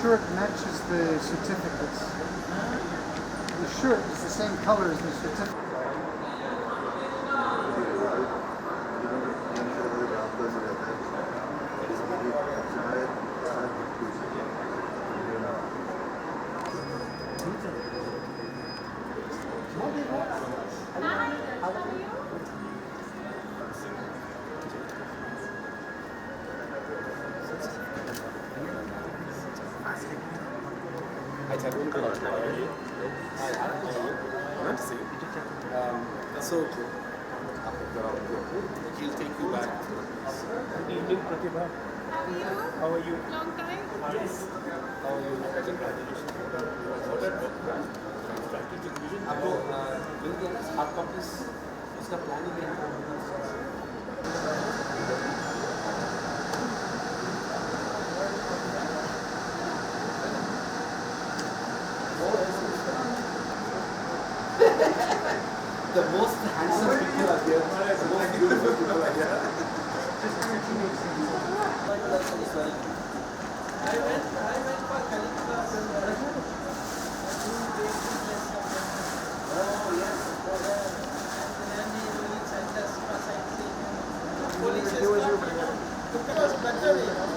shirt matches the certificates. The shirt is the same color as the certificate. So he'll take you back. Good evening, Pratibha. How are you? Long time? Yes. How are you? Congratulations. What are strategic vision? आपको मिल गया ना hard copies उसका planning है The most handsome people are here. The most beautiful people are here. I went for Calicut class and oh yes, and then he really sent us for sightseeing. Police escort. It was better, you know.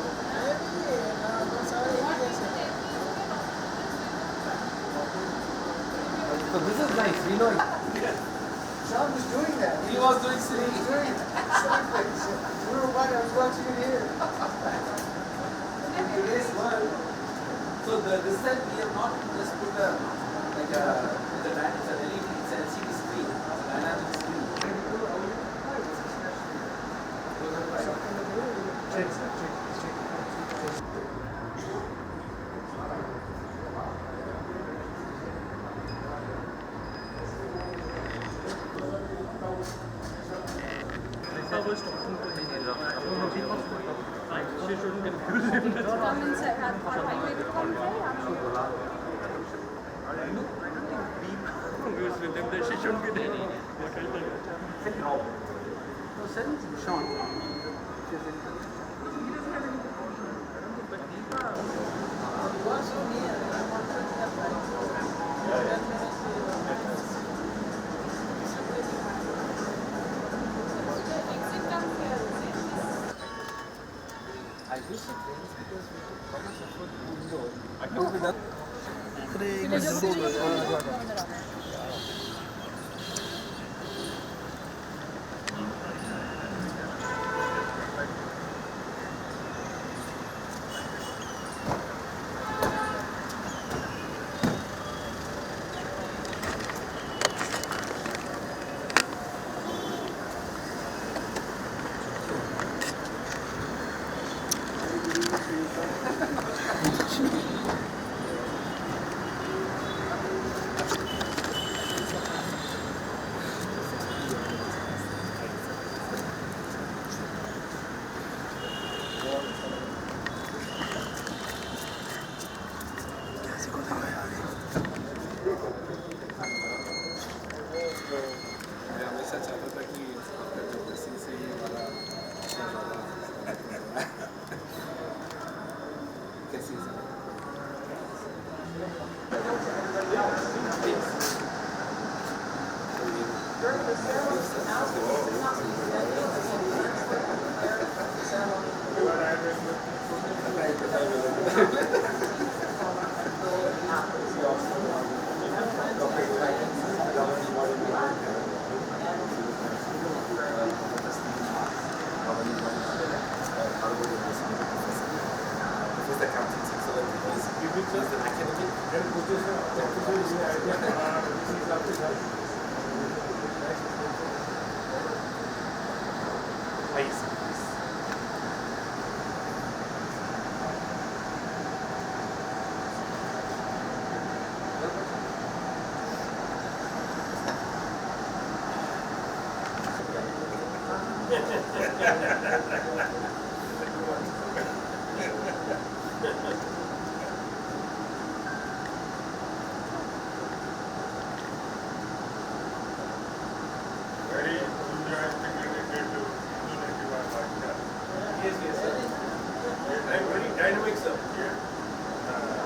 So this is nice. We know. Sean was doing that. He was doing silly. He was doing it. We were watching, I was watching it here. Today's world. So this time we have not just put a like a it's a LED, it's an LCD screen, a dynamic screen. I was talking to him. She shouldn't confuse him. Come inside. Have fun. Are you able to come inside? No, I don't think we confused with him that she shouldn't be there. No, send Sean. You are so near. I wanted to have Exit comes here. I wish it rains because we took so much effort to indoor. मैं हमेशा चाहता था कि आपका जो किसी से ये वाला कैसी है Very interesting to Yes, yes, sir. very dynamic stuff here.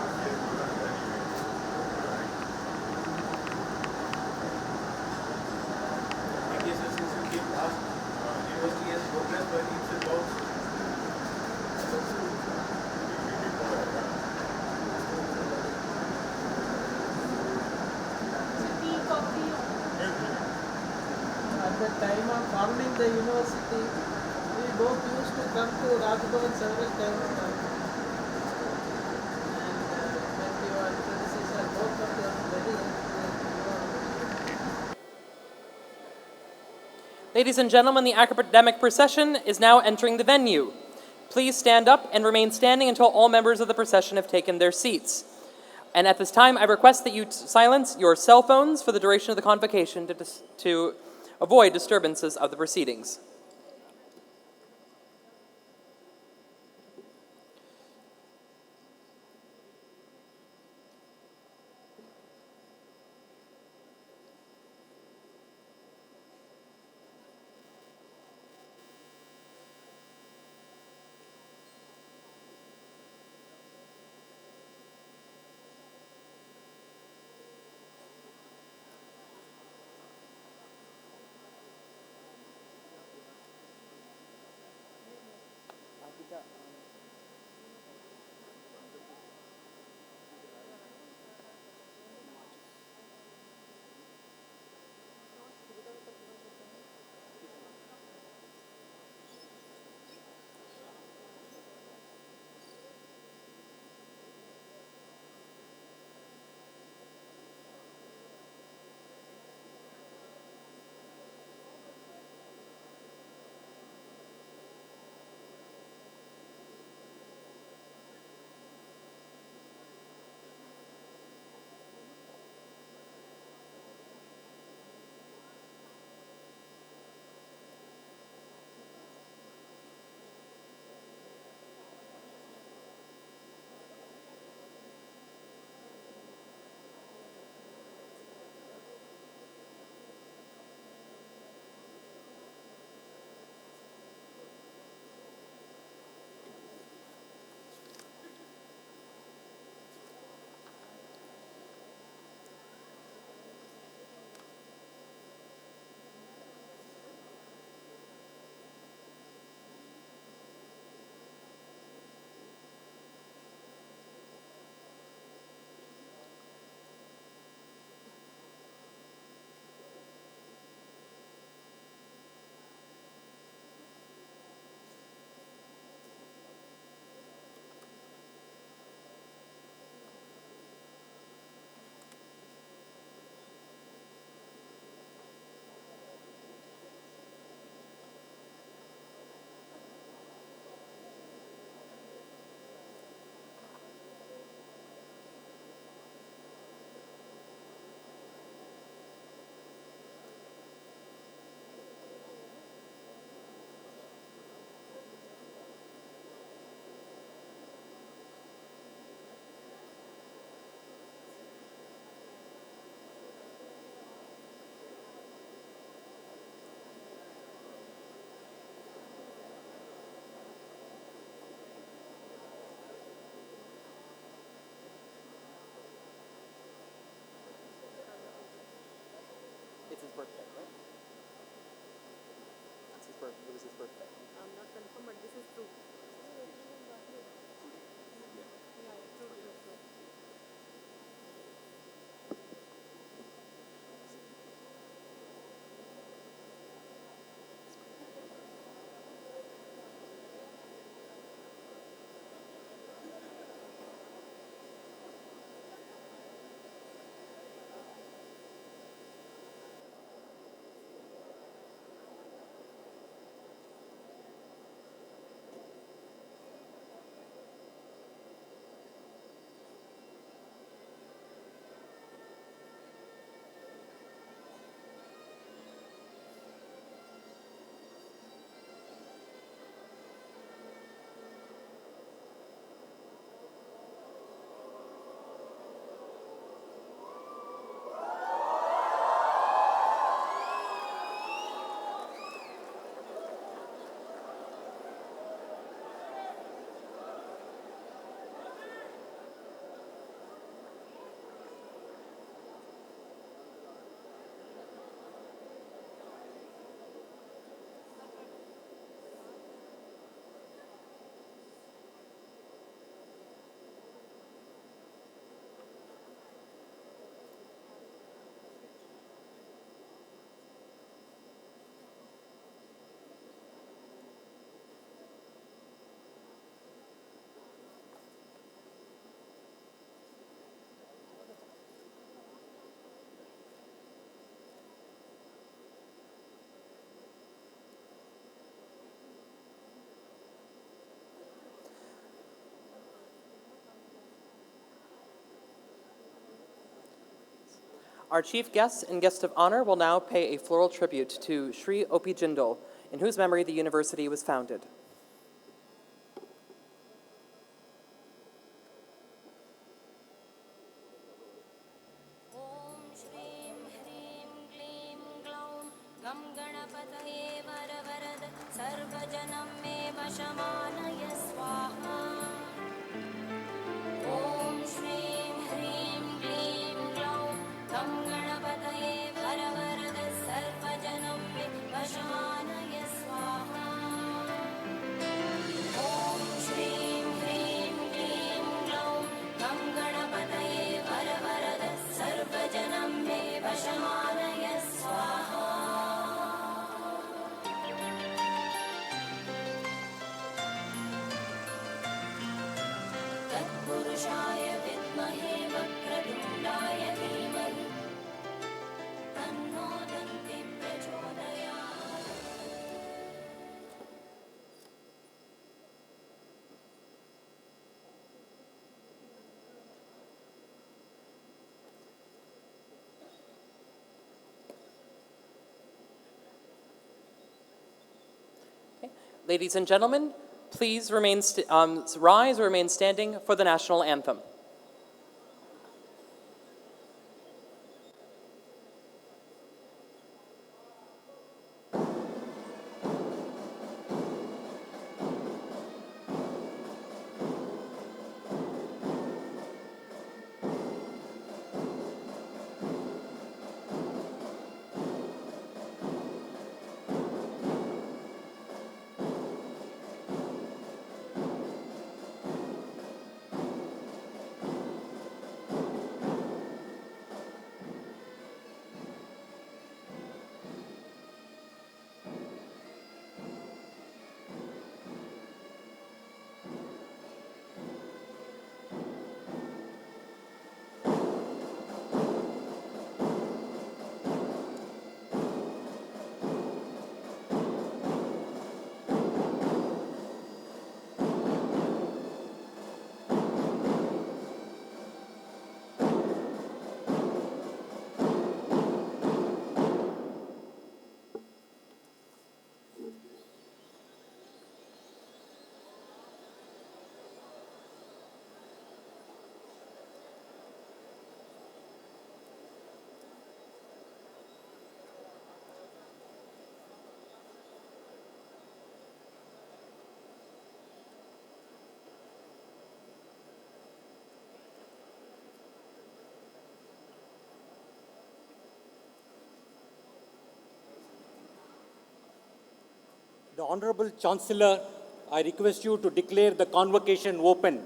time of founding the university, we both used to come to Rajbhavan several times. And your predecessor, both of them very helpful. Ladies and gentlemen, the academic procession is now entering the venue. Please stand up and remain standing until all members of the procession have taken their seats. And at this time, I request that you silence your cell phones for the duration of the convocation to avoid disturbances of the proceedings. It's his birthday, right? It's his birthday. It was his birthday. I'm not confirmed, but this is true. Our chief guests and guest of honor will now pay a floral tribute to Sri O.P. Jindal, in whose memory the university was founded. ॐ श्रीं ह्रीं क्लीं ग्लौं गं गणपतये वरवरद सर्वजनं मे वशमानय स्वाहा ॐ श्रीं ह्रीं क्लीं ग्लौं गं गणपतये वरवरद सर्वजनं मे वशमानय स्वाहा ॐ श्रीं ह्रीं क्लीं ग्लौं गं गणपतये वरवरद सर्वजनं मे वशमानय स्वाहा तत्पुरुषाय विद्महे वक्रतुण्डाय धीमहि तन्नो दन्ति प्रचोदयात् Ladies and gentlemen, please rise or remain standing for the national anthem. The Honorable Chancellor, I request you to declare the convocation open.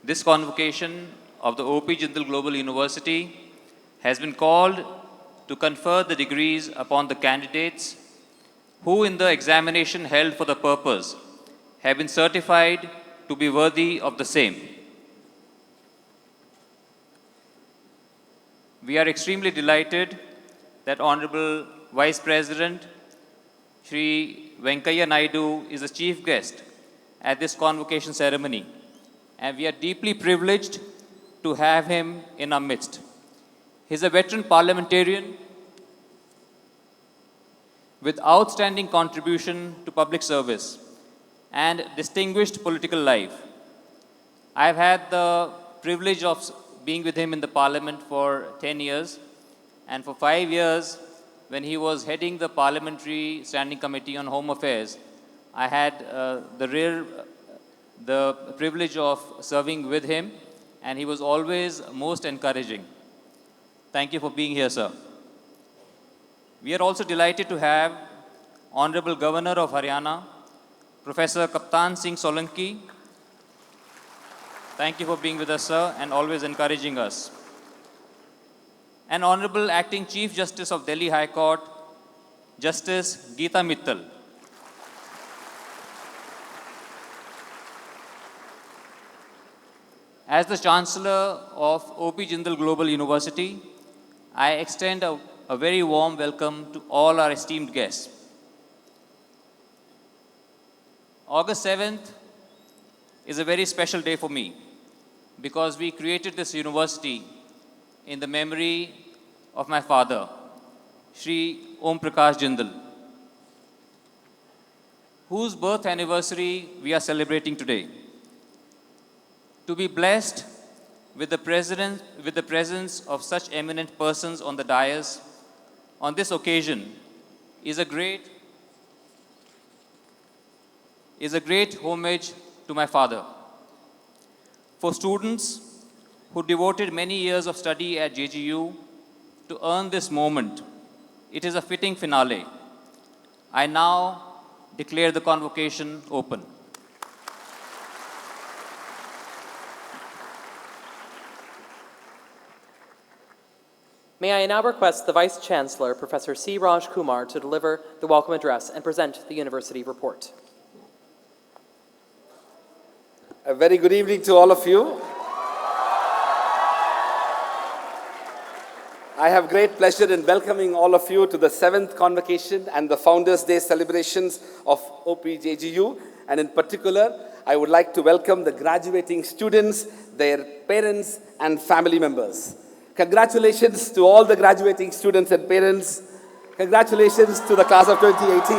This convocation of the O.P. Jindal Global University has been called to confer the degrees upon the candidates who in the examination held for the purpose have been certified to be worthy of the same. We are extremely delighted that Honorable Vice President Shri Venkaiah Naidu is the chief guest at this convocation ceremony, and we are deeply privileged to have him in our midst. He is a veteran parliamentarian with outstanding contribution to public service and distinguished political life. I have had the privilege of being with him in the parliament for 10 years, and for 5 years, when he was heading the Parliamentary Standing Committee on Home Affairs, I had the privilege of serving with him, and he was always most encouraging. Thank you for being here, sir. We are also delighted to have Honorable Governor of Haryana, Professor Kaptan Singh Solanki. Thank you for being with us, sir, and always encouraging us. And Honorable Acting Chief Justice of Delhi High Court, Justice Geeta Mittal. As the Chancellor of O.P. Jindal Global University, I extend a a very warm welcome to all our esteemed guests. August 7th is a very special day for me because we created this university in the memory of my father, Shri Om Prakash Jindal, whose birth anniversary we are celebrating today. To be blessed with the presence of such eminent persons on the dais on this occasion is a great homage to my father. For students who devoted many years of study at JGU to earn this moment, it is a fitting finale. I now declare the convocation open. May I now request the Vice Chancellor, Professor C. Raj Kumar, to deliver the welcome address and present the university report. A very good evening to all of you. I have great pleasure in welcoming all of you to the 7th Convocation and the Founders' Day celebrations of OPJGU. And in particular, I would like to welcome the graduating students, their parents, and family members. Congratulations to all the graduating students and parents. Congratulations to the class of 2018.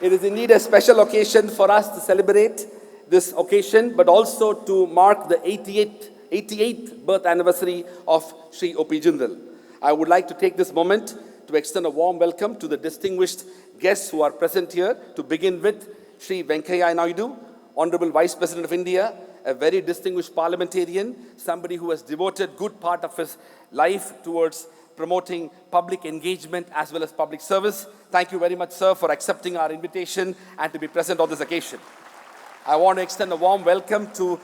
It is indeed a special occasion for us to celebrate this occasion, but also to mark the 88th birth anniversary of Shri O.P. Jindal. I would like to take this moment to extend a warm welcome to the distinguished guests who are present here, to begin with Shri Venkaiah Naidu, Honorable Vice President of India, a very distinguished parliamentarian, somebody who has devoted good part of his life towards promoting public engagement as well as public service. Thank you very much, sir, for accepting our invitation and to be present on this occasion. I want to extend a warm welcome to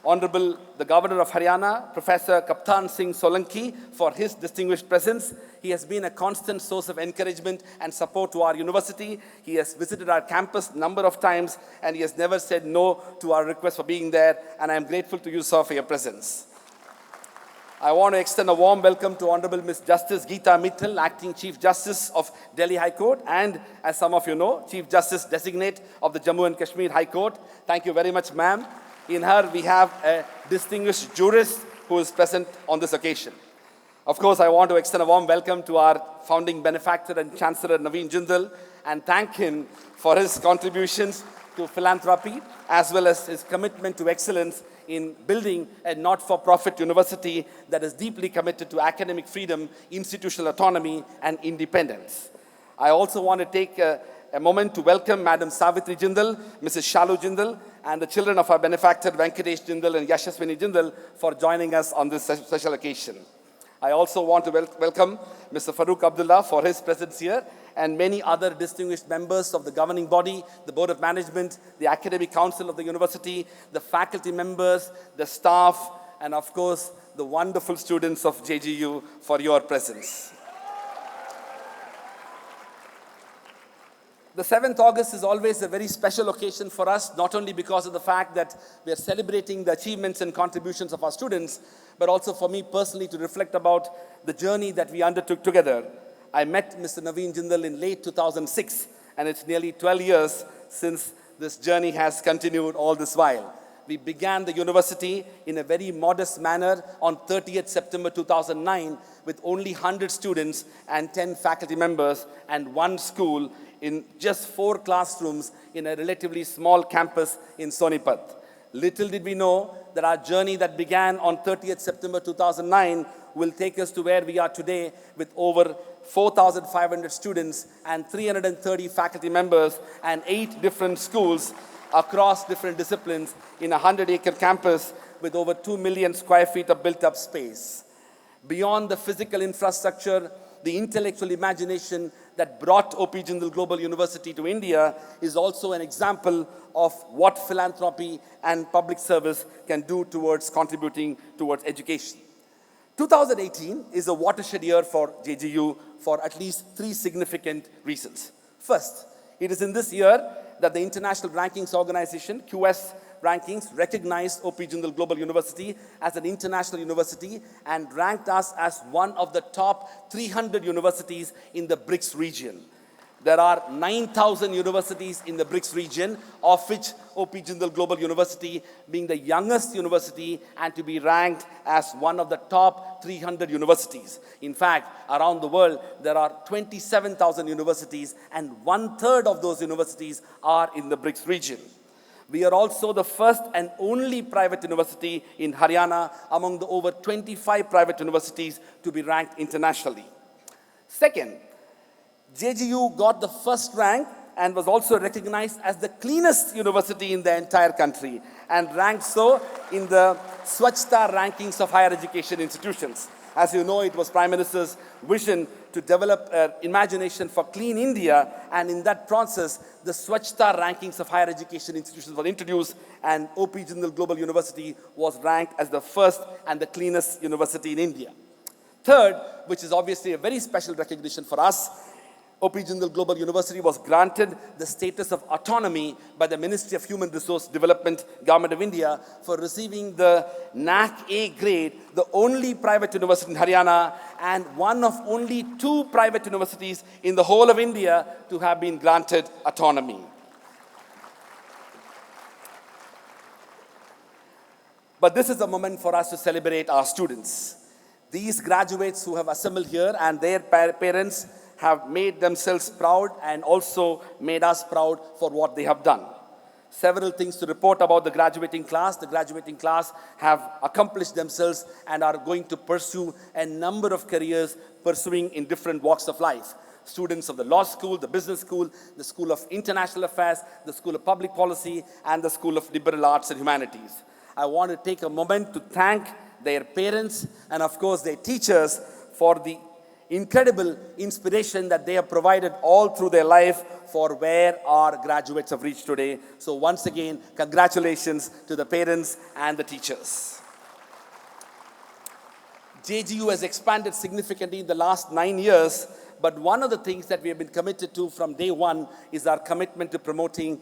Honorable the Governor of Haryana, Professor Kaptan Singh Solanki, for his distinguished presence. He has been a constant source of encouragement and support to our university. He has visited our campus a number of times, and he has never said no to our request for being there, and I am grateful to you, sir, for your presence. I want to extend a warm welcome to Honorable Ms. Justice Geeta Mittal, Acting Chief Justice of Delhi High Court, and as some of you know, Chief Justice Designate of the Jammu and Kashmir High Court. Thank you very much, ma'am. In her, we have a distinguished jurist who is present on this occasion. Of course, I want to extend a warm welcome to our founding benefactor and Chancellor Naveen Jindal and thank him for his contributions to philanthropy as well as his commitment to excellence in building a not-for-profit university that is deeply committed to academic freedom, institutional autonomy, and independence. I also want to take a moment to welcome Madam Savitri Jindal, Mrs. Shalu Jindal, and the children of our benefactor Venkatesh Jindal and Yashaswini Jindal for joining us on this special occasion. I also want to welcome Mr. Farooq Abdullah for his presence here and many other distinguished members of the governing body, the Board of Management, the Academic Council of the University, the faculty members, the staff, and of course, the wonderful students of JGU for your presence. The 7th August is always a very special occasion for us, not only because of the fact that we are celebrating the achievements and contributions of our students, but also for me personally to reflect about the journey that we undertook together. I met Mr. Naveen Jindal in late 2006, and it's nearly 12 years since this journey has continued all this while. We began the university in a very modest manner on 30th September 2009 with only 100 students and 10 faculty members and one school in just 4 classrooms in a relatively small campus in Sonipat. Little did we know that our journey that began on 30th September 2009 will take us to where we are today with over 4,500 students and 330 faculty members and 8 different schools across different disciplines in a 100-acre campus with over 2 million square feet of built-up space. Beyond the physical infrastructure, the intellectual imagination that brought O.P. Jindal Global University to India is also an example of what philanthropy and public service can do towards contributing towards education. 2018 is a watershed year for JGU for at least 3 significant reasons. First, it is in this year that the international rankings organization, QS, rankings recognized OP Jindal Global University as an international university and ranked us as one of the top 300 universities in the BRICS region. There are 9,000 universities in the BRICS region, of which OP Jindal Global University being the youngest university and to be ranked as one of the top 300 universities. In fact, around the world, there are 27,000 universities, and 1/3 of those universities are in the BRICS region. We are also the first and only private university in Haryana among the over 25 private universities to be ranked internationally. Second, JGU got the first rank and was also recognized as the cleanest university in the entire country and ranked so in the Swachhta rankings of higher education institutions. As you know, it was Prime Minister's vision to develop an imagination for clean India, and in that process, the Swachhta rankings of higher education institutions were introduced, and OP Jindal Global University was ranked as the first and the cleanest university in India. Third, which is obviously a very special recognition for us, OP Jindal Global University was granted the status of autonomy by the Ministry of Human Resource Development, Government of India, for receiving the NAC A grade, the only private university in Haryana and one of only 2 private universities in the whole of India to have been granted autonomy. But this is a moment for us to celebrate our students. These graduates who have assembled here and their parents have made themselves proud and also made us proud for what they have done. Several things to report about the graduating class. The graduating class have accomplished themselves and are going to pursue a number of careers pursuing in different walks of life. Students of the law school, the business school, the School of International Affairs, the School of Public Policy, and the School of Liberal Arts and Humanities. I want to take a moment to thank their parents and of course their teachers for the incredible inspiration that they have provided all through their life for where our graduates have reached today. So once again, congratulations to the parents and the teachers. JGU has expanded significantly in the last 9 years, but one of the things that we have been committed to from day one is our commitment to promoting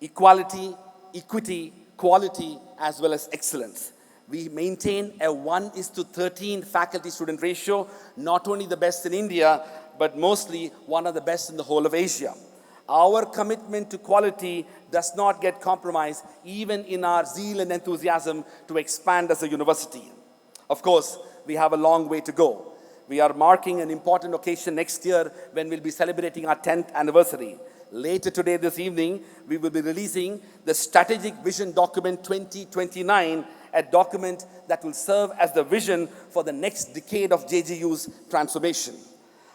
equality, equity, quality, as well as excellence. We maintain a 1:13 faculty-student ratio, not only the best in India, but mostly one of the best in the whole of Asia. Our commitment to quality does not get compromised, even in our zeal and enthusiasm to expand as a university. Of course, we have a long way to go. We are marking an important occasion next year when we'll be celebrating our 10th anniversary. Later today, this evening, we will be releasing the Strategic Vision Document 2029, a document that will serve as the vision for the next decade of JGU's transformation.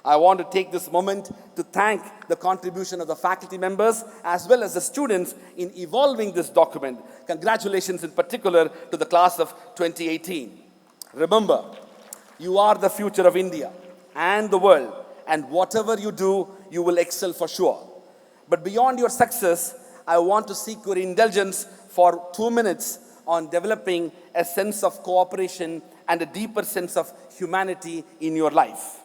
I want to take this moment to thank the contribution of the faculty members as well as the students in evolving this document. Congratulations in particular to the class of 2018. Remember, you are the future of India and the world, and whatever you do, you will excel for sure. But beyond your success, I want to seek your indulgence for 2 minutes on developing a sense of cooperation and a deeper sense of humanity in your life.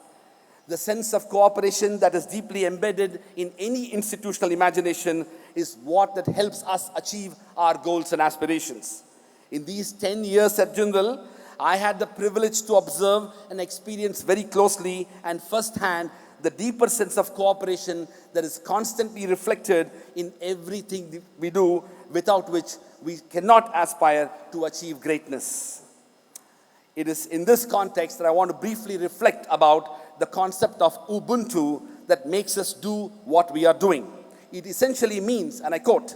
The sense of cooperation that is deeply embedded in any institutional imagination is what that helps us achieve our goals and aspirations. In these 10 years at Jindal, I had the privilege to observe and experience very closely and firsthand the deeper sense of cooperation that is constantly reflected in everything we do, without which we cannot aspire to achieve greatness. It is in this context that I want to briefly reflect about the concept of Ubuntu that makes us do what we are doing. It essentially means, and I quote,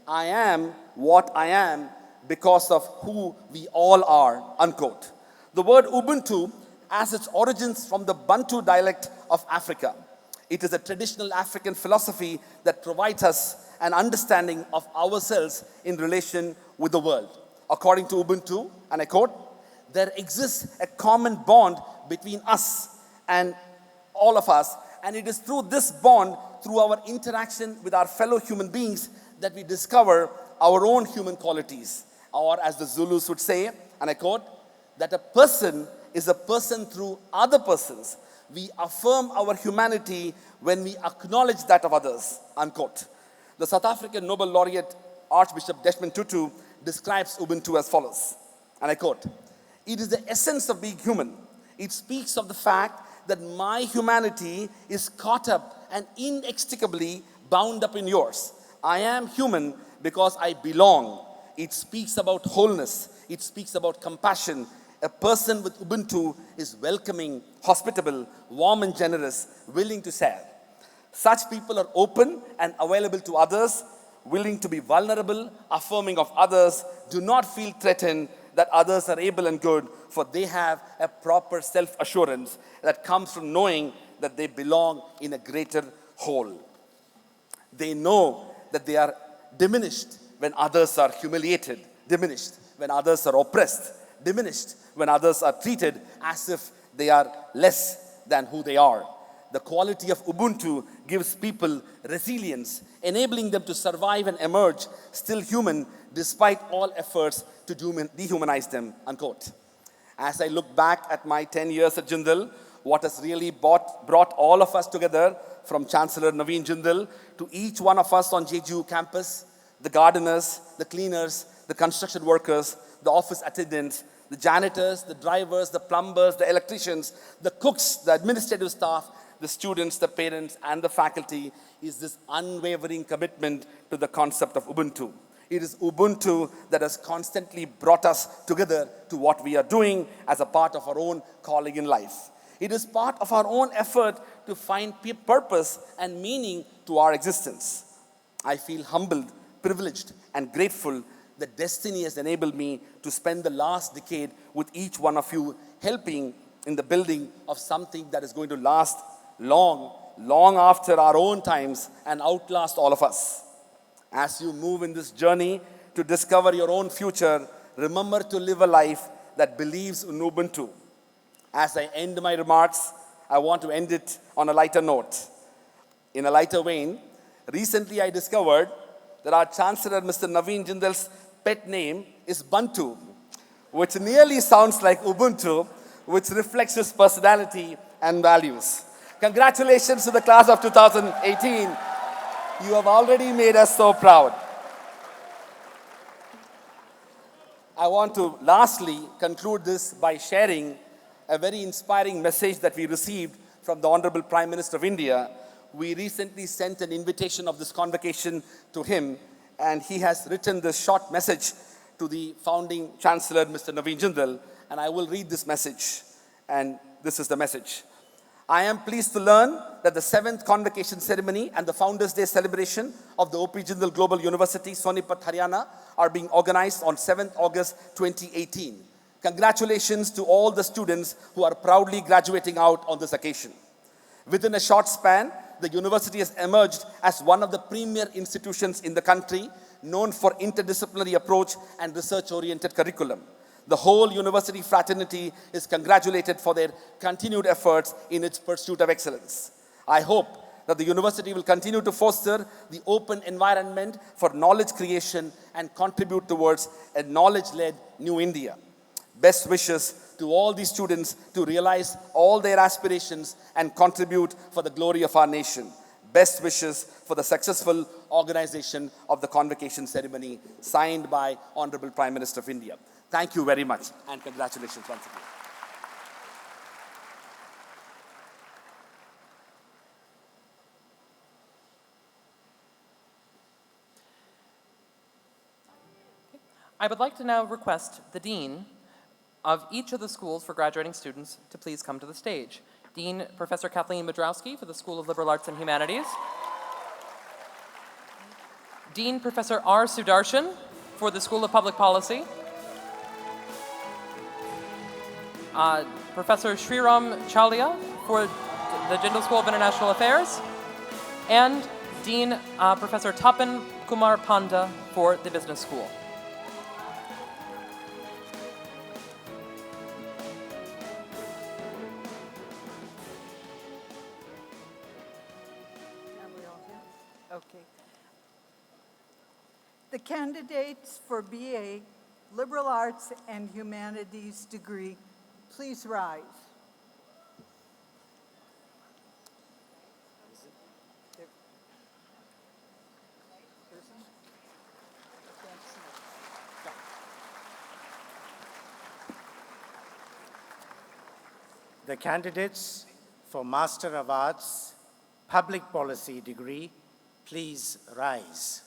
"I am what I am because of who we all are," unquote. The word Ubuntu has its origins from the Bantu dialect of Africa. It is a traditional African philosophy that provides us an understanding of ourselves in relation with the world. According to Ubuntu, and I quote, "There exists a common bond between us and all of us, and it is through this bond, through our interaction with our fellow human beings, that we discover our own human qualities." Or as the Zulus would say, and I quote, "that a person is a person through other persons. We affirm our humanity when we acknowledge that of others," unquote. The South African Nobel laureate Archbishop Desmond Tutu describes Ubuntu as follows, and I quote, "It is the essence of being human. It speaks of the fact that my humanity is caught up and inextricably bound up in yours. I am human because I belong." It speaks about wholeness. It speaks about compassion. A person with Ubuntu is welcoming, hospitable, warm and generous, willing to share. Such people are open and available to others, willing to be vulnerable, affirming of others, do not feel threatened that others are able and good, for they have a proper self-assurance that comes from knowing that they belong in a greater whole. They know that they are diminished when others are humiliated, diminished when others are oppressed, diminished when others are treated as if they are less than who they are. The quality of Ubuntu gives people resilience, enabling them to survive and emerge still human despite all efforts to dehumanize them, unquote. As I look back at my 10 years at Jindal, what has really brought all of us together, from Chancellor Naveen Jindal to each one of us on JGU campus, the gardeners, the cleaners, the construction workers, the office attendants, the janitors, the drivers, the plumbers, the electricians, the cooks, the administrative staff, the students, the parents, and the faculty, is this unwavering commitment to the concept of Ubuntu. It is Ubuntu that has constantly brought us together to what we are doing as a part of our own calling in life. It is part of our own effort to find purpose and meaning to our existence. I feel humbled, privileged, and grateful that destiny has enabled me to spend the last decade with each one of you, helping in the building of something that is going to last long, long after our own times and outlast all of us. As you move in this journey to discover your own future, remember to live a life that believes in Ubuntu. As I end my remarks, I want to end it on a lighter note. In a lighter vein, recently I discovered that our Chancellor, Mr. Naveen Jindal's pet name is Bantu, which nearly sounds like Ubuntu, which reflects his personality and values. Congratulations to the class of 2018. You have already made us so proud. I want to lastly conclude this by sharing a very inspiring message that we received from the Honorable Prime Minister of India. We recently sent an invitation of this convocation to him, and he has written this short message to the founding Chancellor, Mr. Naveen Jindal, and I will read this message, and this is the message. I am pleased to learn that the 7th convocation ceremony and the Founders' Day celebration of the O.P. Jindal Global University, Sonipat, Haryana, are being organized on 7th August 2018. Congratulations to all the students who are proudly graduating out on this occasion. Within a short span, the university has emerged as one of the premier institutions in the country, known for interdisciplinary approach and research-oriented curriculum. The whole university fraternity is congratulated for their continued efforts in its pursuit of excellence. I hope that the university will continue to foster the open environment for knowledge creation and contribute towards a knowledge-led new India. Best wishes to all these students to realize all their aspirations and contribute for the glory of our nation. Best wishes for the successful organization of the convocation ceremony, signed by Honorable Prime Minister of India. Thank you very much, and congratulations once again. I would like to now request the Dean of each of the schools for graduating students to please come to the stage. Dean Professor Kathleen Madrowski for the School of Liberal Arts and Humanities. Dean Professor R. Sudarshan for the School of Public Policy. Professor Sriram Chalia for the Jindal School of International Affairs. And Dean Professor Tapan Kumar Panda for the Business School. Okay. The candidates for BA, Liberal Arts and Humanities degree, please rise. The candidates for Master of Arts, Public Policy degree, please rise.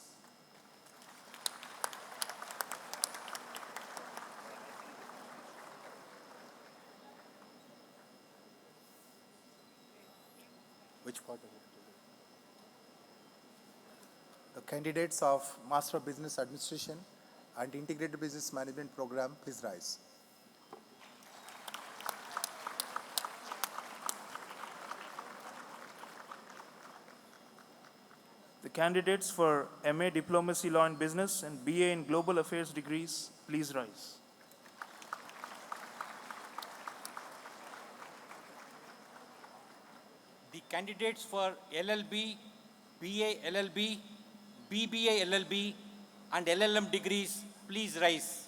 Which part of it? The candidates of Master of Business Administration and Integrated Business Management Program, please rise. The candidates for MA Diplomacy Law and Business and BA in Global Affairs degrees, please rise. The candidates for LLB, BA LLB, BBA LLB, and LLM degrees, please rise.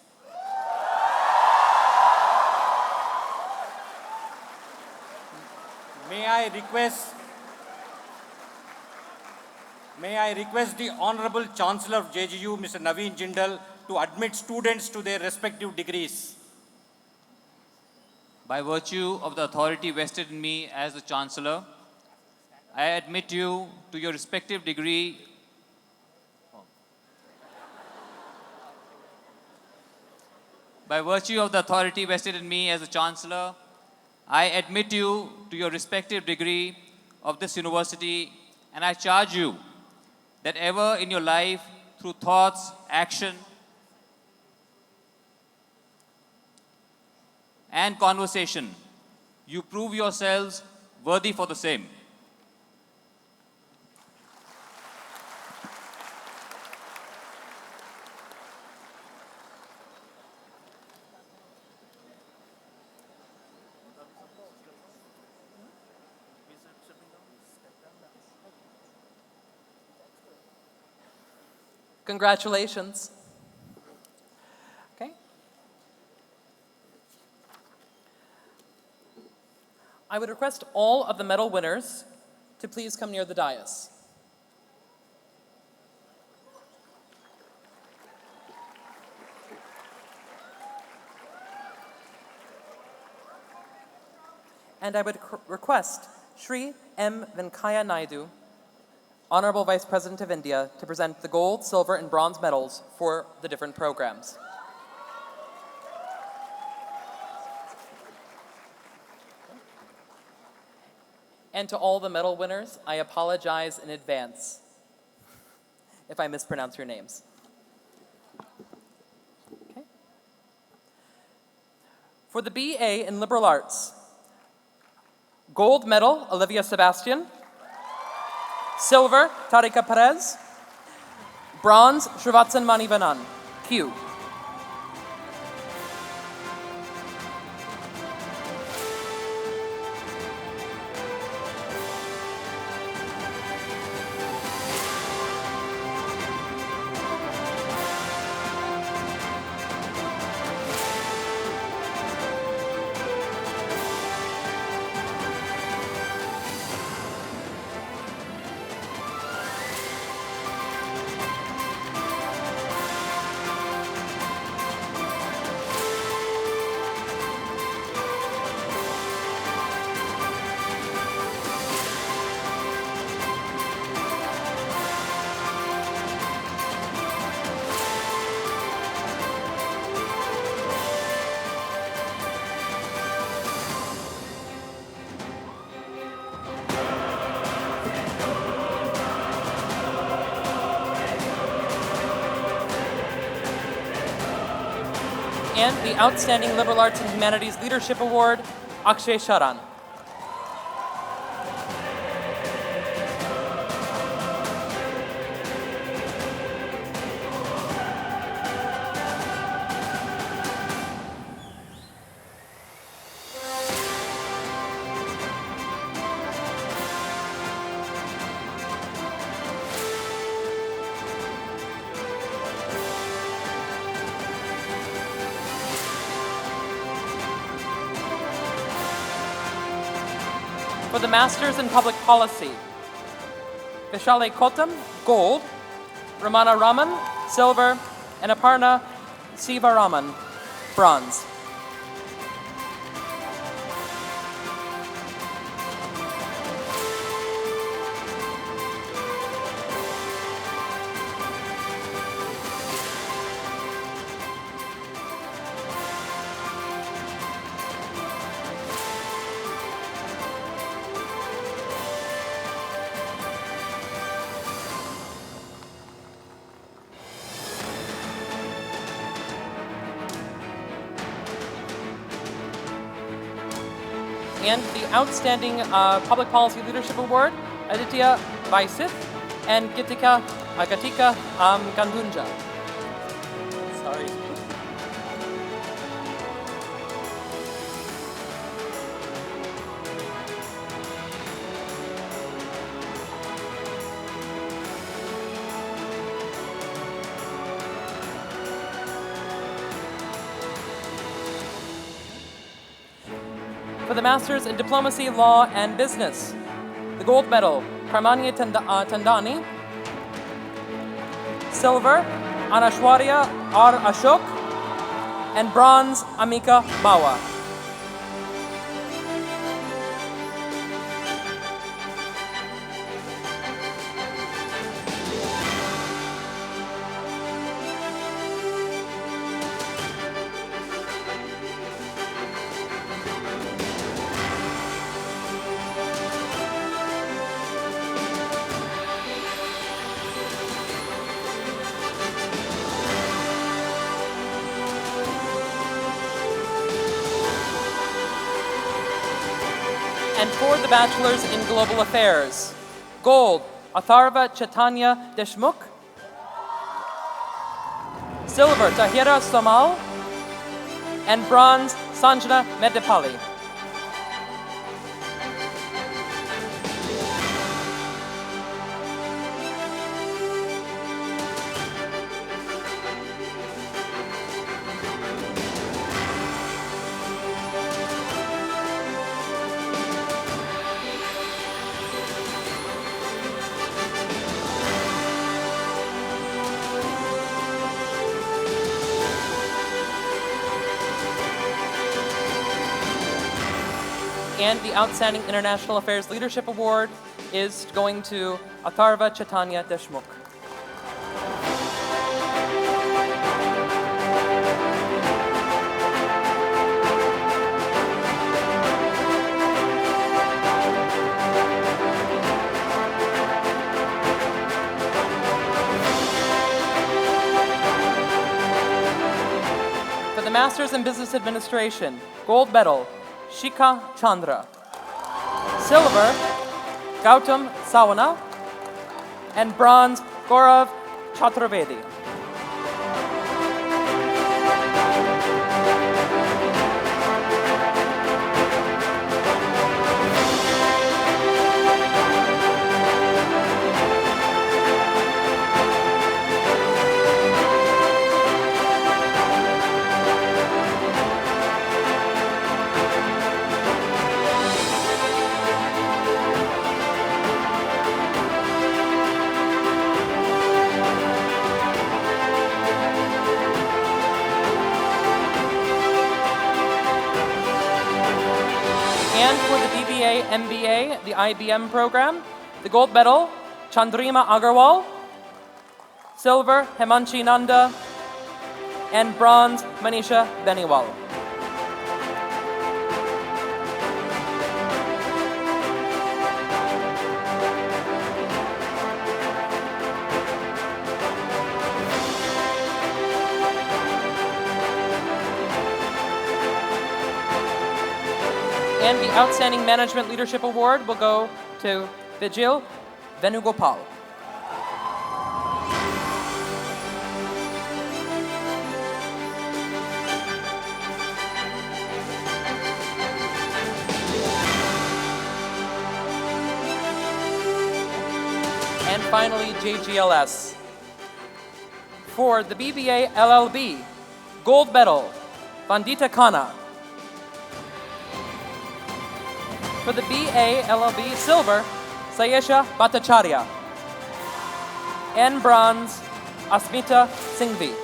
May I request the Honorable Chancellor of JGU, Mr. Naveen Jindal, to admit students to their respective degrees. By virtue of the authority vested in me as the Chancellor, I admit you to your respective degree. By virtue of the authority vested in me as the Chancellor, I admit you to your respective degree of this university, and I charge you that ever in your life, through thoughts, action, and conversation, you prove yourselves worthy for the same. Congratulations. Okay. I would request all of the medal winners to please come near the dais. And I would request Shri M. Venkaya Naidu, Honorable Vice President of India, to present the gold, silver, and bronze medals for the different programs. And to all the medal winners, I apologize in advance if I mispronounce your names. Okay. For the BA in Liberal Arts, gold medal, Olivia Sebastian. Silver, Tarika Perez. Bronze, Srivatsan Manivanan. Q. And the Outstanding Liberal Arts and Humanities Leadership Award, Akshay Sharan. For the Masters in Public Policy, Vishale Kotam, gold, Ramana Raman, silver, and Aparna Sivaraman, bronze. And the Outstanding Public Policy Leadership Award, Aditya Vaisith and Gatika Gandunja. Sorry. For the Masters in Diplomacy, Law, and Business, the gold medal, Pramanya Tandani. Silver, Anashwarya R. Ashok. And bronze, Amika Bawa. And for the Bachelors in Global Affairs, gold, Atharva Chaitanya Deshmukh. Silver, Tahira Somal. And bronze, Sanjana Medipali. And the Outstanding International Affairs Leadership Award is going to Atharva Chaitanya Deshmukh. For the Masters in Business Administration, gold medal, Shikha Chandra. Silver, Gautam Sawana. And bronze, Gaurav Chaturvedi. And for the BBA MBA, the IBM program, the gold medal, Chandrima Agarwal. Silver, Hemanchi Nanda. And bronze, Manisha Beniwal. And the Outstanding Management Leadership Award will go to Vijil Venugopal. And finally, JGLS. For the BBA LLB, gold medal, Vandita Khanna. For the BA LLB, silver, Sayesha Bhattacharya. And bronze, Asmita Singhvi.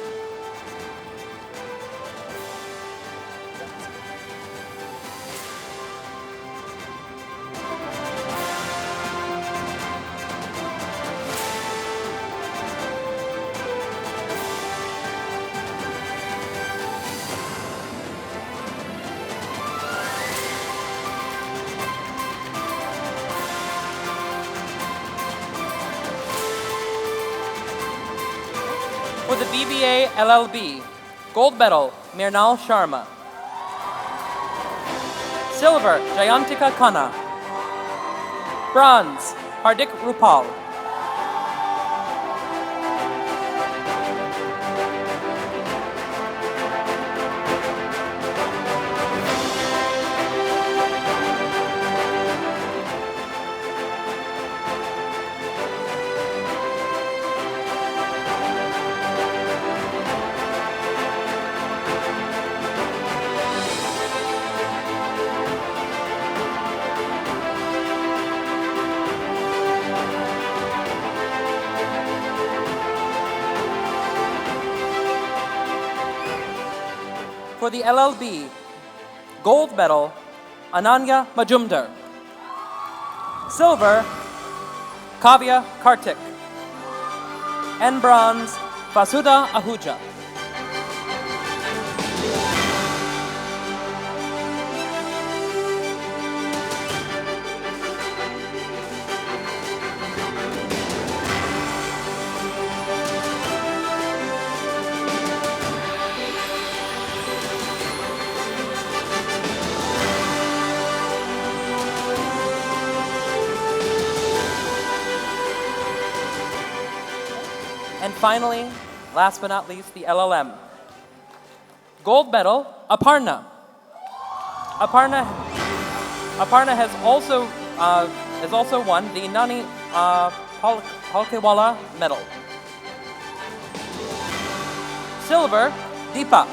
For the BBA LLB, gold medal, Mirnal Sharma. Silver, Jayantika Khanna. Bronze, Hardik Rupal. For the LLB, gold medal, Ananya Majumdar. Silver, Kavya Kartik. And bronze, Vasudha Ahuja. And finally, last but not least, the LLM. Gold medal, Aparna. Aparna has also won the Nani Palkewala medal. Silver, Deepa.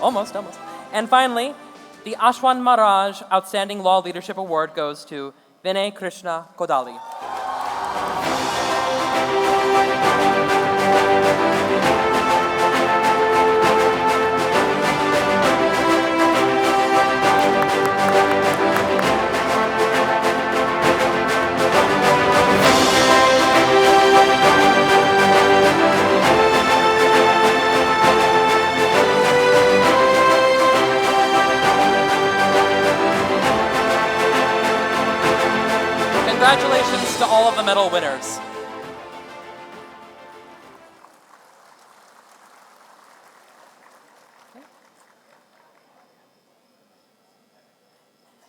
Almost. And finally, the Ashwan Maharaj Outstanding Law Leadership Award goes to Vinay Krishna Kodali. Congratulations to all of the medal winners.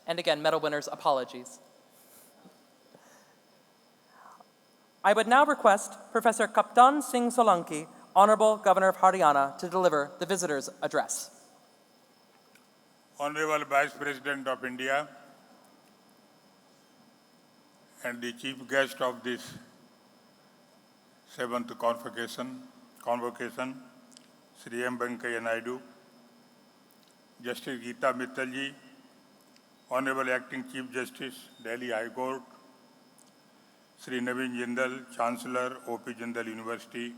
And again, medal winners, apologies. I would now request Professor Kaptan Singh Solanki, Honorable Governor of Haryana, to deliver the visitor's address. Honorable Vice President of India and the chief guest of this 7th convocation, Sri M. Venkaiah Naidu, Justice Geeta Mittal ji, Honorable Acting Chief Justice, Delhi High Court, Sri Naveen Jindal, Chancellor, O.P. Jindal University,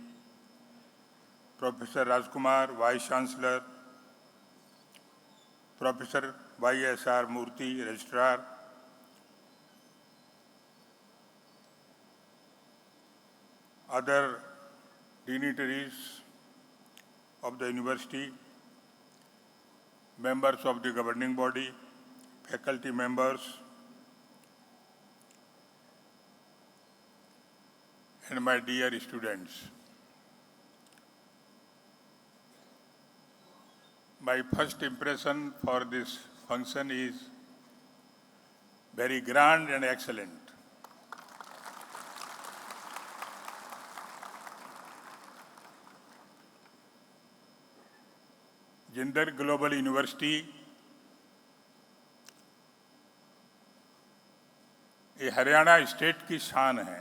Professor Rajkumar, Vice Chancellor, Professor Y.S.R. Murthy, Registrar, other dignitaries of the university, members of the governing body, faculty members, and my dear students. My first impression for this function is very grand and excellent. Jindal global university ये Haryana state की शान है।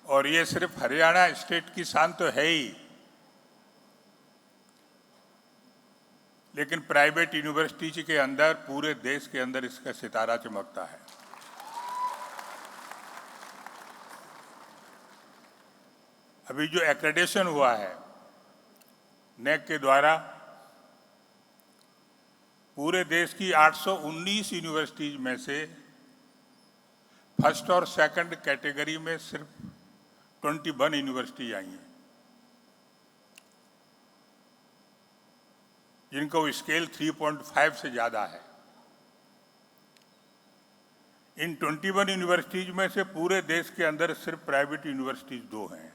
और ये सिर्फ Haryana state की शान तो है ही, लेकिन प्राइवेट यूनिवर्सिटी के अंदर पूरे देश के अंदर इसका सितारा चमकता है। अभी जो एक्रेडिटेशन हुआ है नेक के द्वारा, पूरे देश की 819 यूनिवर्सिटीज में से फर्स्ट और सेकंड कैटेगरी में सिर्फ 21 यूनिवर्सिटी आई हैं, जिनको स्केल 3.5 से ज़्यादा है। इन 21 यूनिवर्सिटीज में से पूरे देश के अंदर सिर्फ प्राइवेट यूनिवर्सिटीज 2 हैं,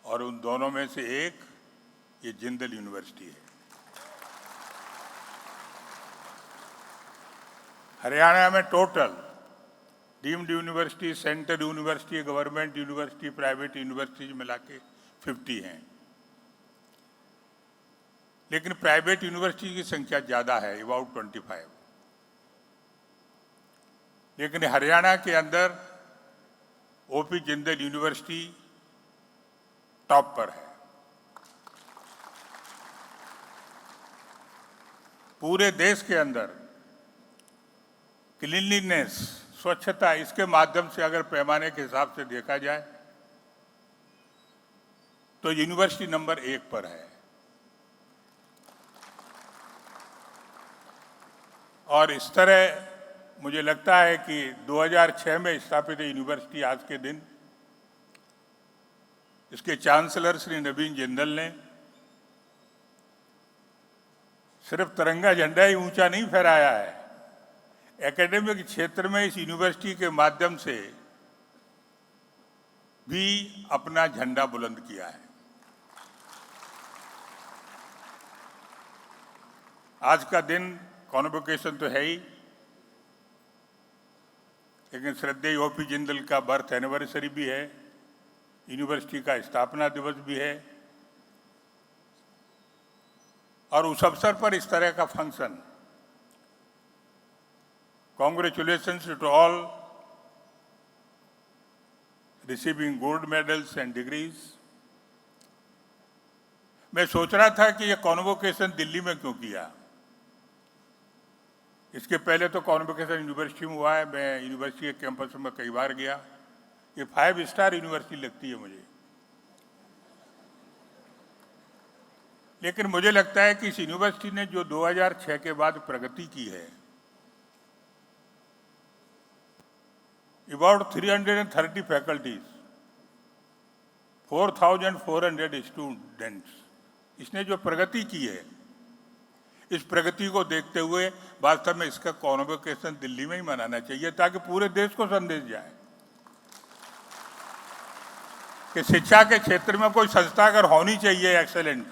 और उन दोनों में से एक ये जिंदल यूनिवर्सिटी है। हरियाणा में total deemed university, central university, government university, private universities मिला के 50 हैं, लेकिन प्राइवेट यूनिवर्सिटी की संख्या ज़्यादा है, अबाउट 25। लेकिन हरियाणा के अंदर ओपी जिंदल यूनिवर्सिटी टॉप पर है। पूरे देश के अंदर क्लीनलीनेस, स्वच्छता, इसके माध्यम से अगर पैमाने के हिसाब से देखा जाए तो यूनिवर्सिटी नंबर 1 पर है। और इस तरह मुझे लगता है कि 2006 में स्थापित यूनिवर्सिटी आज के दिन इसके चांसलर श्री नवीन जिंदल ने सिर्फ तिरंगा झंडा ही ऊंचा नहीं फहराया है, एकेडमिक क्षेत्र में इस यूनिवर्सिटी के माध्यम से भी अपना झंडा बुलंद किया है। आज का दिन कॉन्वोकेशन तो है ही, लेकिन श्रद्धेय ओपी जिंदल का बर्थ एनिवर्सरी भी है, यूनिवर्सिटी का स्थापना दिवस भी है, और उस अवसर पर इस तरह का function, congratulations to all receiving gold medals and degrees. मैं सोच रहा था कि यह कॉन्वोकेशन दिल्ली में क्यों किया। इसके पहले तो कॉन्वोकेशन यूनिवर्सिटी में हुआ है, मैं यूनिवर्सिटी के कैंपस में कई बार गया। ये 5 स्टार यूनिवर्सिटी लगती है मुझे, लेकिन मुझे लगता है कि इस यूनिवर्सिटी ने जो 2006 के बाद प्रगति की है, अबाउट 330 फैकल्टीज, 4,400 स्टूडेंट्स, इसने जो प्रगति की है, इस प्रगति को देखते हुए वास्तव में इसका कॉन्वोकेशन दिल्ली में ही मनाना चाहिए, ताकि पूरे देश को संदेश जाए कि शिक्षा के क्षेत्र में कोई संस्था अगर होनी चाहिए एक्सेलेंट,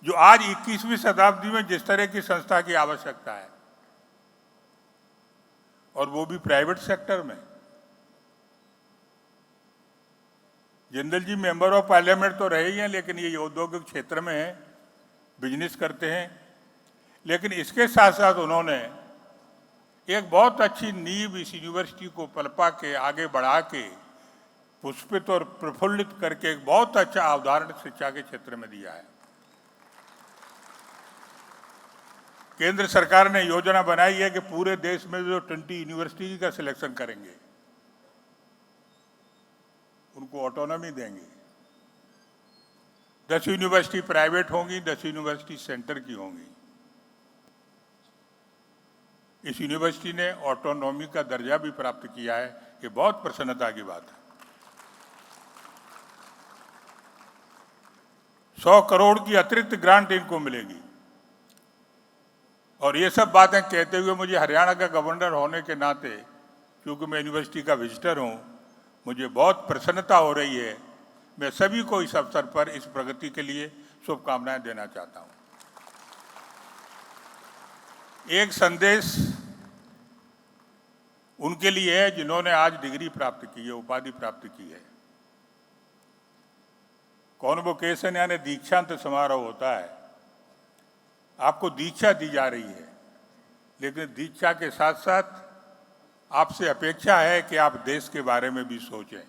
जो आज 21वीं शताब्दी में जिस तरह की संस्था की आवश्यकता है, और वो भी प्राइवेट सेक्टर में। जिंदल जी मेंबर ऑफ पार्लियामेंट तो रहे ही हैं, लेकिन ये औद्योगिक क्षेत्र में है, बिजनेस करते हैं, लेकिन इसके साथ साथ उन्होंने एक बहुत अच्छी नींव इस यूनिवर्सिटी को पलपा के आगे बढ़ा के पुष्पित और प्रफुल्लित करके एक बहुत अच्छा उदाहरण शिक्षा के क्षेत्र में दिया है। केंद्र सरकार ने योजना बनाई है कि पूरे देश में जो 20 यूनिवर्सिटी का सिलेक्शन करेंगे, उनको ऑटोनॉमी देंगे। 10 यूनिवर्सिटी प्राइवेट होंगी, 10 यूनिवर्सिटी सेंटर की होंगी। इस यूनिवर्सिटी ने ऑटोनॉमी का दर्जा भी प्राप्त किया है, ये बहुत प्रसन्नता की बात है। 100 करोड़ की अतिरिक्त ग्रांट इनको मिलेगी। और ये सब बातें कहते हुए मुझे हरियाणा का गवर्नर होने के नाते, क्योंकि मैं यूनिवर्सिटी का विजिटर हूँ, मुझे बहुत प्रसन्नता हो रही है। मैं सभी को इस अवसर पर इस प्रगति के लिए शुभकामनाएं देना चाहता हूँ। एक संदेश उनके लिए है जिन्होंने आज डिग्री प्राप्त की है, उपाधि प्राप्त की है। कॉन्वोकेशन यानी दीक्षांत समारोह होता है। आपको दीक्षा दी जा रही है, लेकिन दीक्षा के साथ साथ आपसे अपेक्षा है कि आप देश के बारे में भी सोचें,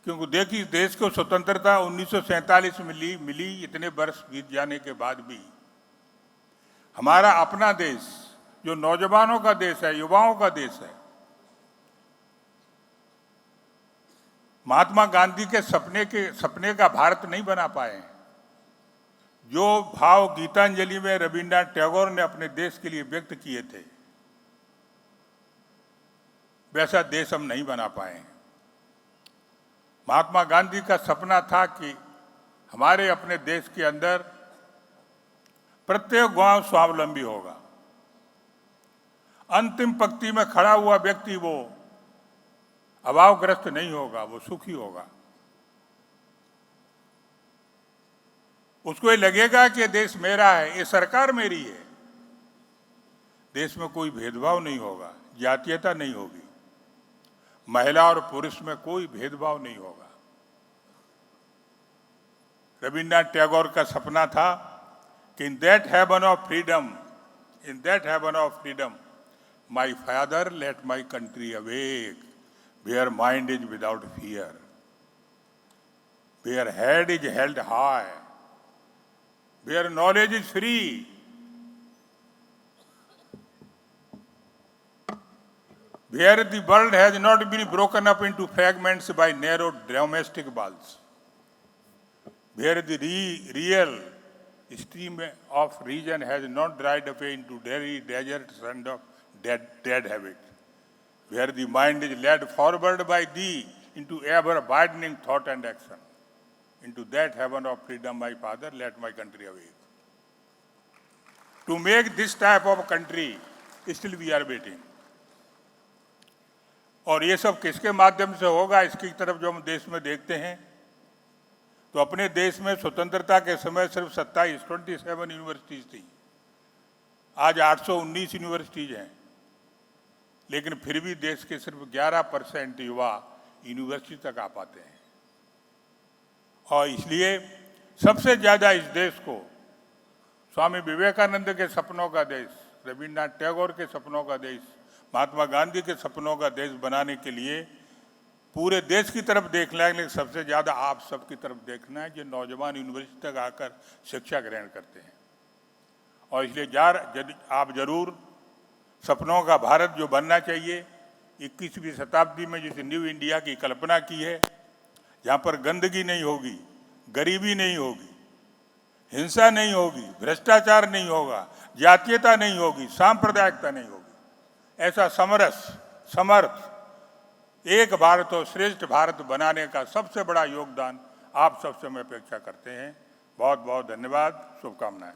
क्योंकि देखिए देश को स्वतंत्रता 1947 में मिली। इतने वर्ष बीत जाने के बाद भी हमारा अपना देश, जो नौजवानों का देश है, युवाओं का देश है, महात्मा गांधी के सपने का भारत नहीं बना पाए हैं। जो भाव गीतांजलि में रविन्द्रनाथ टैगोर ने अपने देश के लिए व्यक्त किए थे, वैसा देश हम नहीं बना पाए हैं। महात्मा गांधी का सपना था कि हमारे अपने देश के अंदर प्रत्येक गांव स्वावलंबी होगा। अंतिम पंक्ति में खड़ा हुआ व्यक्ति वो अभावग्रस्त नहीं होगा, वो सुखी होगा। उसको ये लगेगा कि देश मेरा है, ये सरकार मेरी है। देश में कोई भेदभाव नहीं होगा, जातीयता नहीं होगी, महिला और पुरुष में कोई भेदभाव नहीं होगा। रविन्द्रनाथ टैगोर का सपना था कि in that heaven of freedom my father let my country awake, where mind is without fear, where head is held high, where knowledge is free, where the world has not been broken up into fragments by narrow domestic walls, where the real stream of region has not dried up into dreary deserts and of dead habit, where the mind is led forward by thee into ever widening thought and action. Into that heaven of freedom, my father, let my country awake. To make this type of country, still we are waiting. और ये सब किसके माध्यम से होगा, इसकी तरफ जो हम देश में देखते हैं, तो अपने देश में स्वतंत्रता के समय सिर्फ 27 यूनिवर्सिटीज थी। आज 819 यूनिवर्सिटीज हैं, लेकिन फिर भी देश के सिर्फ 11% युवा यूनिवर्सिटी तक आ पाते हैं। और इसलिए सबसे ज़्यादा इस देश को स्वामी विवेकानंद के सपनों का देश, रविन्द्रनाथ टैगोर के सपनों का देश, महात्मा गांधी के सपनों का देश बनाने के लिए पूरे देश की तरफ देखना है, लेकिन सबसे ज़्यादा आप सबकी तरफ देखना है जो नौजवान यूनिवर्सिटी तक आकर शिक्षा ग्रहण करते हैं। और इसलिए आप जरूर सपनों का भारत जो बनना चाहिए, 21वीं शताब्दी में जिस न्यू इंडिया की कल्पना की है, जहाँ पर गंदगी नहीं होगी, गरीबी नहीं होगी, हिंसा नहीं होगी, भ्रष्टाचार नहीं होगा, जातीयता नहीं होगी, सांप्रदायिकता नहीं होगी, ऐसा समर्थ एक भारत और श्रेष्ठ भारत बनाने का सबसे बड़ा योगदान आप सबसे मैं अपेक्षा करते हैं। बहुत बहुत धन्यवाद, शुभकामनाएं।